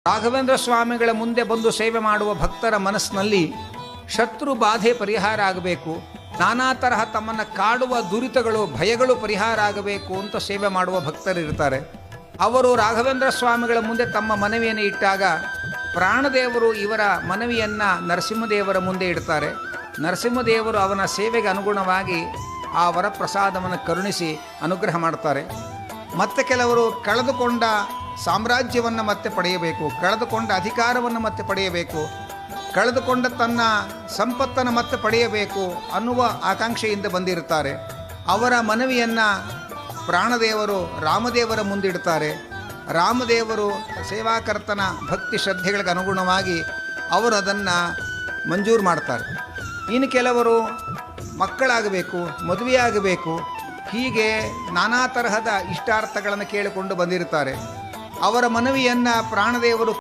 ರಾಘವೇಂದ್ರ ಸ್ವಾಮಿಗಳ ಮುಂದೆ ಬಂದು ಸೇವೆ ಮಾಡುವ ಭಕ್ತರ ಮನಸ್ಸಿನಲ್ಲಿ ಶತ್ರು ಬಾಧೆ ಪರಿಹಾರ ಆಗಬೇಕು, ನಾನಾ ತರಹ ತಮ್ಮನ್ನು ಕಾಡುವ ದುರಿತಗಳು ಭಯಗಳು ಪರಿಹಾರ ಆಗಬೇಕು ಅಂತ ಸೇವೆ ಮಾಡುವ ಭಕ್ತರಿರ್ತಾರೆ. ಅವರು ರಾಘವೇಂದ್ರ ಸ್ವಾಮಿಗಳ ಮುಂದೆ ತಮ್ಮ ಮನವಿಯನ್ನು ಇಟ್ಟಾಗ ಪ್ರಾಣದೇವರು ಇವರ ಮನವಿಯನ್ನು ನರಸಿಂಹದೇವರ ಮುಂದೆ ಇಡ್ತಾರೆ. ನರಸಿಂಹದೇವರು ಅವನ ಸೇವೆಗೆ ಅನುಗುಣವಾಗಿ ಆ ವರಪ್ರಸಾದವನ್ನು ಕರುಣಿಸಿ ಅನುಗ್ರಹ ಮಾಡ್ತಾರೆ. ಮತ್ತೆ ಕೆಲವರು ಕಳೆದುಕೊಂಡ ಸಾಮ್ರಾಜ್ಯವನ್ನು ಮತ್ತೆ ಪಡೆಯಬೇಕು, ಕಳೆದುಕೊಂಡ ಅಧಿಕಾರವನ್ನು ಮತ್ತೆ ಪಡೆಯಬೇಕು, ಕಳೆದುಕೊಂಡ ತನ್ನ ಸಂಪತ್ತನ್ನು ಮತ್ತೆ ಪಡೆಯಬೇಕು ಅನ್ನುವ ಆಕಾಂಕ್ಷೆಯಿಂದ ಬಂದಿರುತ್ತಾರೆ. ಅವರ ಮನವಿಯನ್ನು ಪ್ರಾಣದೇವರು ರಾಮದೇವರ ಮುಂದಿಡ್ತಾರೆ. ರಾಮದೇವರು ಸೇವಾಕರ್ತನ ಭಕ್ತಿ ಶ್ರದ್ಧೆಗಳಿಗೆ ಅನುಗುಣವಾಗಿ ಅವರು ಅದನ್ನು ಮಂಜೂರು ಮಾಡ್ತಾರೆ. ಇನ್ನು ಕೆಲವರು ಮಕ್ಕಳಾಗಬೇಕು, ಮದುವೆಯಾಗಬೇಕು, ಹೀಗೆ ನಾನಾ ತರಹದ ಇಷ್ಟಾರ್ಥಗಳನ್ನು ಕೇಳಿಕೊಂಡು ಬಂದಿರುತ್ತಾರೆ. ಅವರ ಮನವಿಯನ್ನು ಪ್ರಾಣದೇವರು